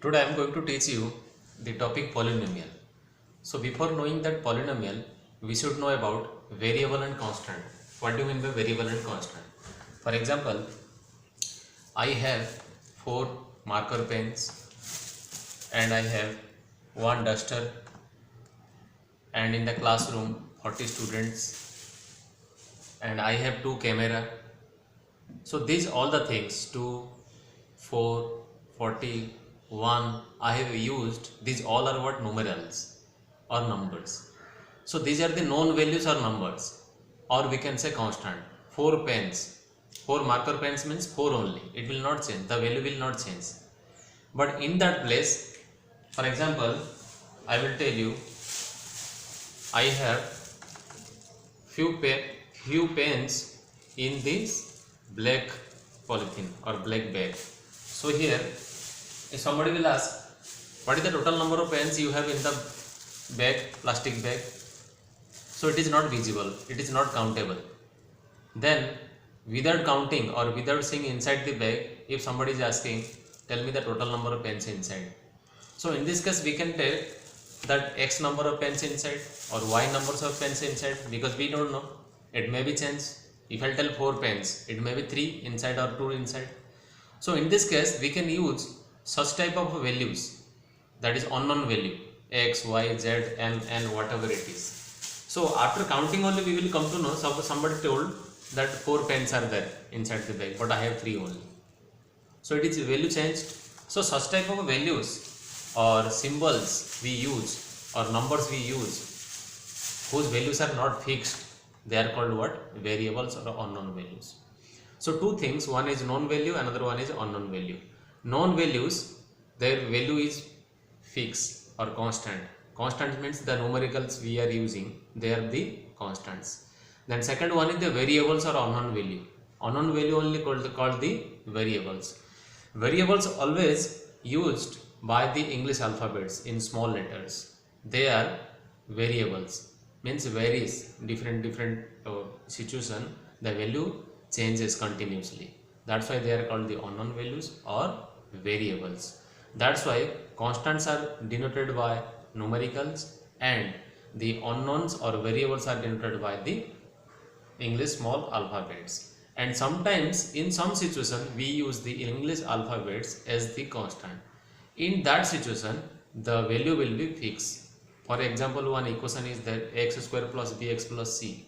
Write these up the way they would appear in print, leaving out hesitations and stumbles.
Today I am going to teach you the topic polynomial. So before knowing that polynomial, we should know about variable and constant. What do you mean by variable and constant? For example, I have 4 marker pens and I have 1 duster, and in the classroom 40 students, and I have 2 camera. So these all the things 2, 4, 40, 1 I have used. These all are what? Numerals or numbers. So these are the known values or numbers, or we can say constant. 4 pens, 4 marker pens means 4 only. It will not change. The value will not change. But in that place, for example, I will tell you I have few pens in this black polythene or black bag. So here, if somebody will ask, what is the total number of pens you have in the bag, plastic bag? So it is not visible, it is not countable. Then without counting or without seeing inside the bag, if somebody is asking, tell me the total number of pens inside. So in this case we can tell that X number of pens inside or Y numbers of pens inside, because we don't know. It may be changed. If I tell 4 pens, it may be 3 inside or 2 inside. So in this case we can use such type of values, that is unknown value, X, Y, Z, M, N, whatever it is. So after counting only we will come to know. Suppose somebody told that 4 pens are there inside the bag, but I have 3 only. So it is value changed. So such type of values or symbols we use or numbers we use whose values are not fixed, they are called what? Variables or unknown values. So two things, one is known value, another one is unknown value. Known values, their value is fixed or constant. Constant means the numericals we are using, they are the constants. Then second one is the variables or unknown value. Unknown value only called the variables. Variables always used by the English alphabets in small letters. They are variables, means varies different situation, the value changes continuously. That's why they are called the unknown values or variables. That's why constants are denoted by numericals and the unknowns or variables are denoted by the English small alphabets. And sometimes in some situation we use the English alphabets as the constant. In that situation the value will be fixed. For example, one equation is that x square plus bx plus c,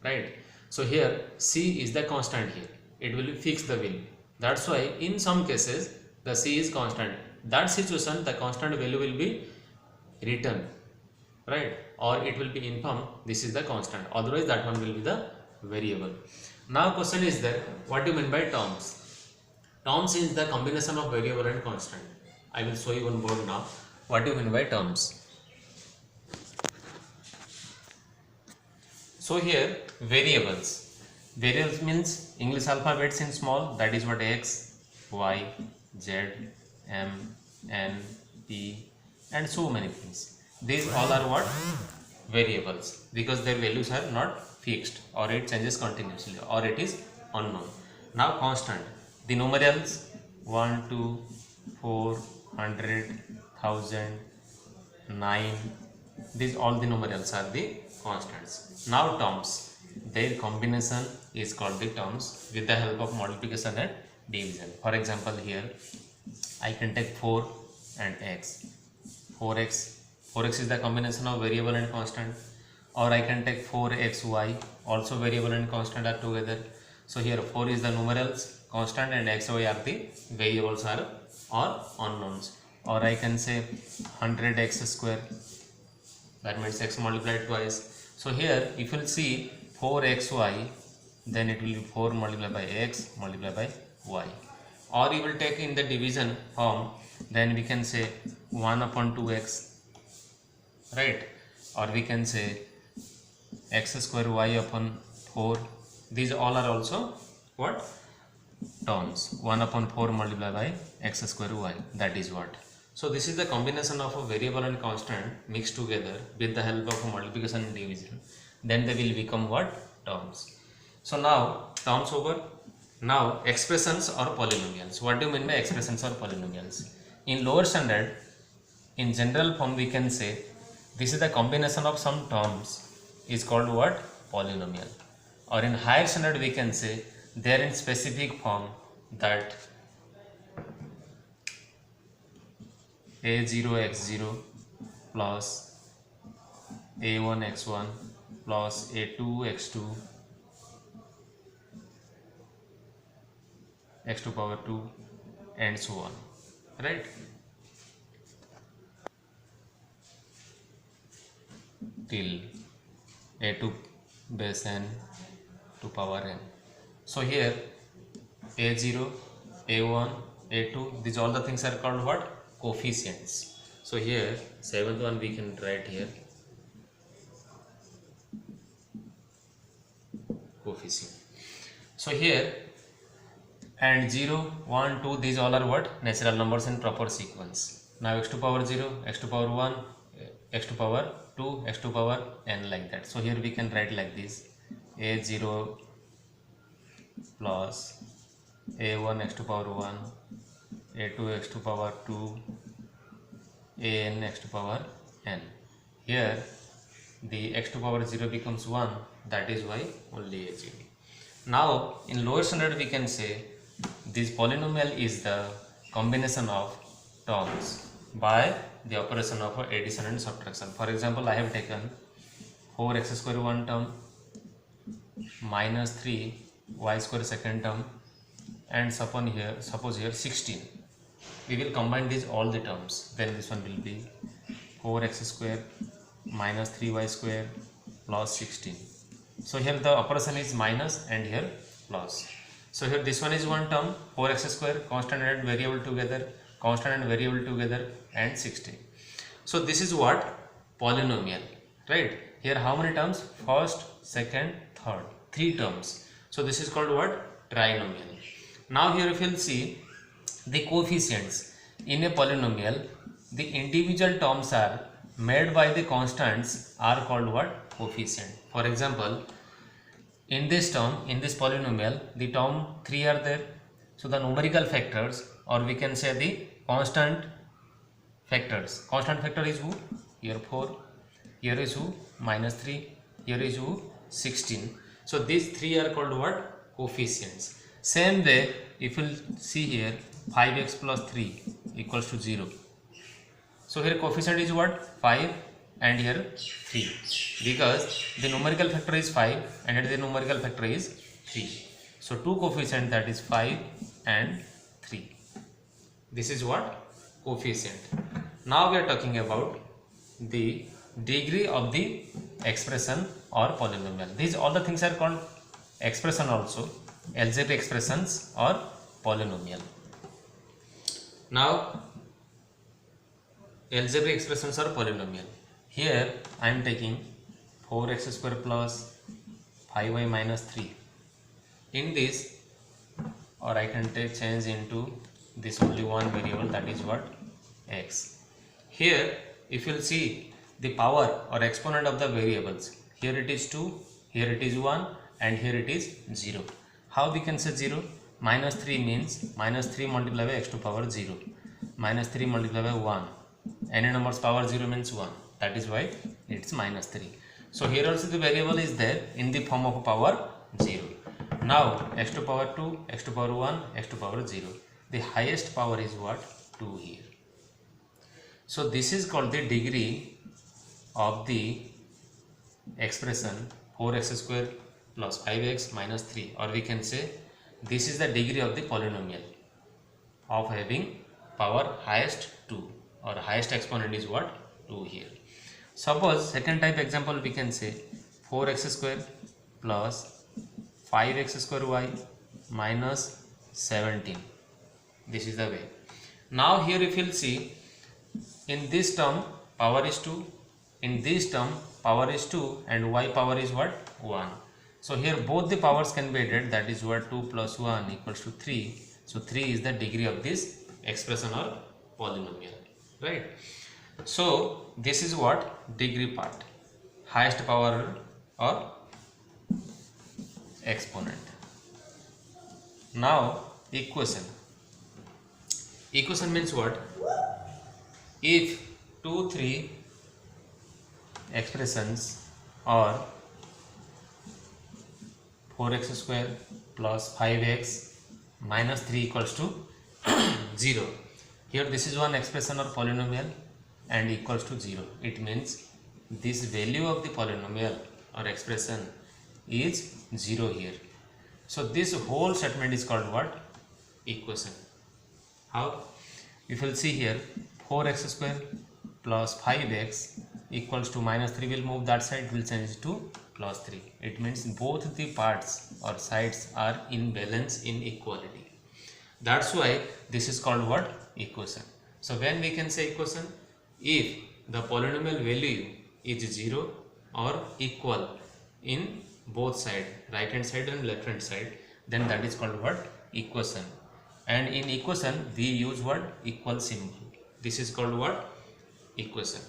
right? So here c is the constant here, it will fix the value. That's why in some cases the c is constant. That situation the constant value will be written, right? Or it will be informed this is the constant, otherwise that one will be the variable. Now question is that what do you mean by terms? Terms is the combination of variable and constant. I will show you on board now. What do you mean by terms? So here variables. Variables means English alphabets in small, that is what X, Y, Z, M, N, P and so many things. These all are what? Variables, because their values are not fixed or it changes continuously or it is unknown. Now constant. The numerals 1, 2, 4, 100, 1000, 9. These all the numerals are the constants. Now terms, their combination is called the terms with the help of multiplication and division. For example, here I can take 4 and x. 4x is the combination of variable and constant, or I can take 4xy, also variable and constant are together. So here 4 is the numerals constant and xy are the variables or unknowns. Or I can say 100x square, that means x multiplied twice. So here if you will see 4xy, then it will be 4 multiplied by x multiplied by y. Or you will take in the division form, then we can say 1 upon 2x, right? Or we can say x square y upon 4. These all are also what? Terms. 1 upon 4 multiplied by x square y, that is what. So this is the combination of a variable and constant mixed together with the help of multiplication and division. Then they will become what? Terms. So now terms over. Now expressions or polynomials. What do you mean by expressions or polynomials? in lower standard, in general form we can say this is the combination of some terms is called what? Polynomial. Or in higher standard we can say they are in specific form that a0x0 plus a1x1 plus a2x2 x to power 2 and so on, right? Till a2 base n to power n. So here a0, a1, a2, these all the things are called what? Coefficients. So here seventh one we can write here coefficient. So here and 0, 1, 2, these all are what? Natural numbers in proper sequence. Now x to power 0, x to power 1, x to power 2, x to power n, like that. So here we can write like this: a0 plus a1 x to power 1, a2 x to power 2, an x to power n. Here the x to power 0 becomes 1, that is why only a0. Now in lower standard we can say this polynomial is the combination of terms by the operation of addition and subtraction. For example, I have taken 4x square one term minus 3y square second term and suppose here 16. We will combine these all the terms, then this one will be 4x square minus 3y square plus 16. So here the operation is minus and here plus. So here this one is one term, 4x square, constant and variable together, constant and variable together, and 16. So this is what? Polynomial, right? Here how many terms? First, second, third, 3 terms. So this is called what? Trinomial. Now here if you will see the coefficients in a polynomial, the individual terms are made by the constants are called what? Coefficient. For example, in this term, in this polynomial, the term 3 are there. So the numerical factors, or we can say the constant factors. Constant factor is who? Here 4. Here is who? Minus 3. Here is who? 16. So these 3 are called what? Coefficients. Same way, if you see here 5x plus 3 equals to 0. So here coefficient is what? 5 and here 3, because the numerical factor is 5 and here the numerical factor is 3. So two coefficient, that is 5 and 3. This is what? Coefficient. Now we are talking about the degree of the expression or polynomial. These all the things are called expression also, algebraic expressions or polynomial. Now algebraic expressions or polynomial. Here I am taking 4x square plus 5y minus 3. In this, or I can change into this only one variable, that is what? X. Here if you will see the power or exponent of the variables, here it is 2, here it is 1 and here it is 0. How we can say 0? Minus 3 means minus 3 multiplied by x to power 0. Minus 3 multiplied by 1. Any number's power 0 means 1. That is why it's minus 3. So here also the variable is there in the form of power 0. Now x to power 2, x to power 1, x to power 0. The highest power is what? 2 here. So this is called the degree of the expression 4x square plus 5x minus 3, or we can say this is the degree of the polynomial of having power highest 2, or highest exponent is what? 2 here. Suppose second type example we can say 4x square plus 5x square y minus 17. This is the way. Now here if you will see, in this term power is 2, in this term power is 2 and y power is what? 1. So here both the powers can be added, that is what? 2 plus 1 equals to 3. So 3 is the degree of this expression or polynomial, right? So this is what? Degree part, highest power or exponent. Now equation. Equation means what? if 2 3 expressions or 4x square plus 5x minus 3 equals to 0. Here this is one expression or polynomial and equals to 0. It means this value of the polynomial or expression is 0 here. So this whole statement is called what? Equation. How? If you will see here, 4x square plus 5x equals to minus 3 will move that side, will change to plus 3. It means both the parts or sides are in balance, in equality. That's why this is called what? Equation. So when we can say equation? If the polynomial value is 0 or equal in both sides, right hand side and left hand side, then that is called what? Equation. And in equation we use what? Equal symbol. This is called what? Equation.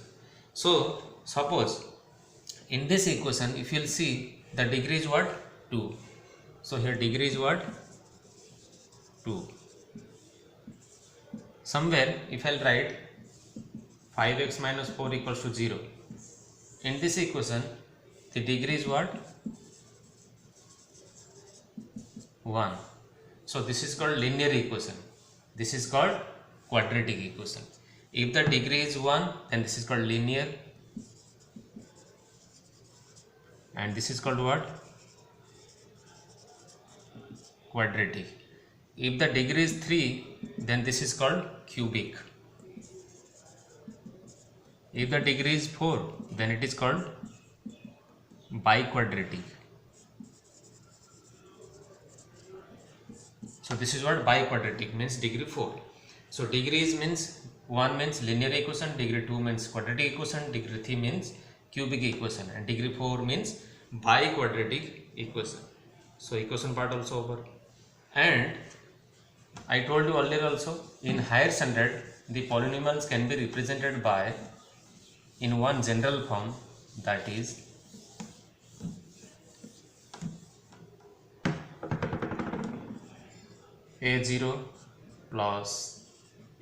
So suppose in this equation, if you will see, the degree is what? 2. So here degree is what? 2. Somewhere if I will write 5x minus 4 equals to 0, in this equation the degree is what? 1. So this is called linear equation. This is called quadratic equation. If the degree is 1, then this is called linear, and this is called what? Quadratic. If the degree is 3, then this is called cubic. If the degree is 4, then it is called biquadratic. So this is what? Biquadratic means degree 4. So degrees means 1 means linear equation, degree 2 means quadratic equation, degree 3 means cubic equation, and degree 4 means biquadratic equation. So equation part also over. And I told you earlier also, in higher standard the polynomials can be represented by in one general form, that is a0 plus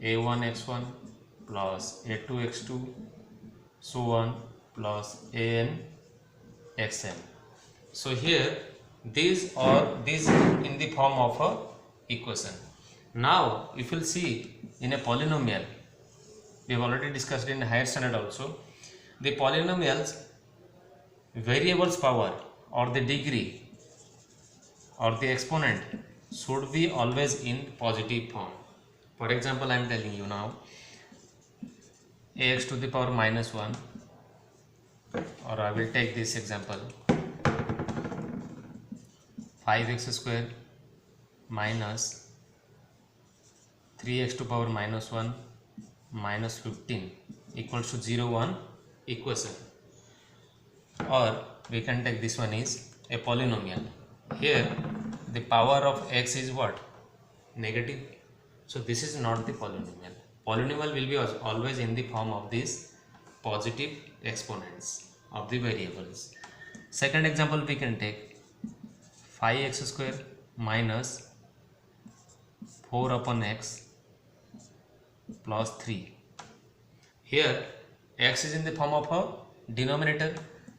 a1x1 plus a2x2 so on plus an xn. So here these in the form of a equation. Now if you will see in a polynomial, we have already discussed in higher standard also, the polynomials variables power or the degree or the exponent should be always in positive form. For example, I am telling you now ax to the power minus 1, or I will take this example 5x square minus 3x to power minus 1 minus 15 equals to 0 1 equation. Or we can take this one is a polynomial. Here the power of x is what? Negative. So this is not the polynomial. Polynomial will be always in the form of these positive exponents of the variables. Second example we can take 5x square minus 4 upon x plus 3. Here x is in the form of a denominator,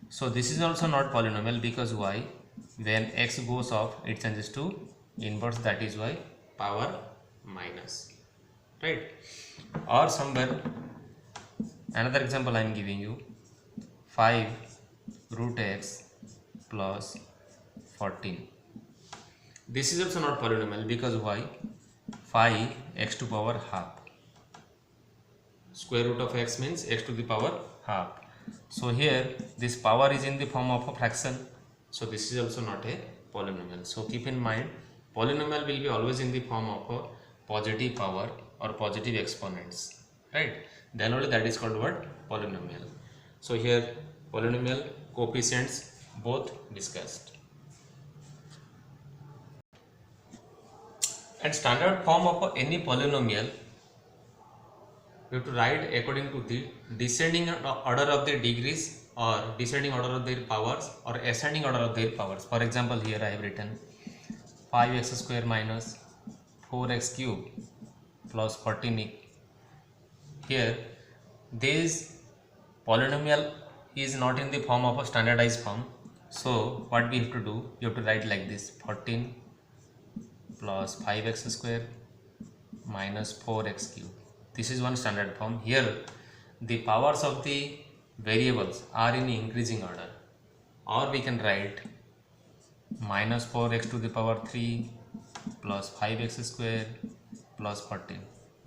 so this is also not polynomial, because why? When x goes off it changes to inverse, that is why power minus, right? Or somewhere another example I am giving you 5 root x plus 14. This is also not polynomial, because why? 5 x to power half. Square root of x means x to the power half. So here this power is in the form of a fraction, so this is also not a polynomial. So keep in mind, polynomial will be always in the form of a positive power or positive exponents, right? Then only that is called what? Polynomial. So here polynomial, coefficients both discussed. And standard form of any polynomial we have to write according to the descending order of their degrees, or descending order of their powers, or ascending order of their powers. For example, here I have written 5x square minus 4x cube plus 14. Here this polynomial is not in the form of a standardized form. So what we have to do, you have to write like this: 14 plus 5x square minus 4x cube. This is one standard form. Here the powers of the variables are in increasing order, or we can write minus 4x to the power 3 plus 5x square plus 14.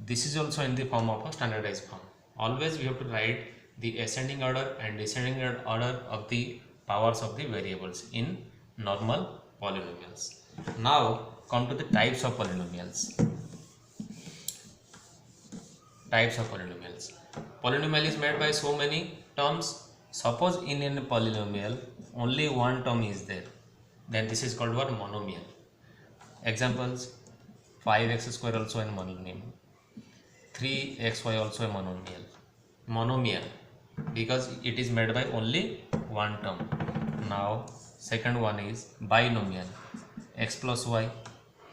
This is also in the form of a standardized form. Always we have to write the ascending order and descending order of the powers of the variables in normal polynomials. Now come to the types of polynomials. Types of polynomials. Polynomial is made by so many terms. Suppose in a polynomial only one term is there, then this is called what? Monomial. Examples: 5x square also a monomial, 3xy also a monomial. Monomial because it is made by only one term. Now second one is binomial, x plus y.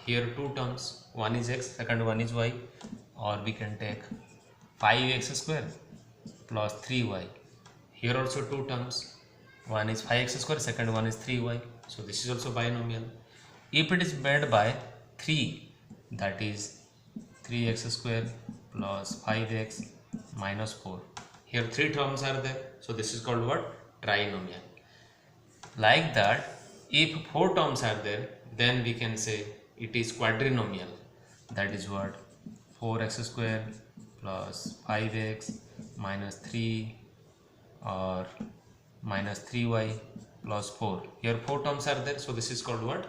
Here two terms, one is x, second one is y. Or we can take 5x square plus 3y. Here also two terms, one is 5x square, second one is 3y. So this is also binomial. If it is made by 3, that is 3x square plus 5x minus 4. Here three terms are there, so this is called what? Trinomial. Like that, if four terms are there, then we can say it is quadrinomial. That is what? 4x square plus 5x minus 3 or minus 3y plus 4. Here four terms are there, so this is called what?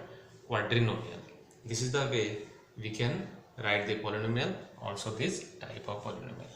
Quadrinomial. This is the way we can write the polynomial, also this type of polynomial.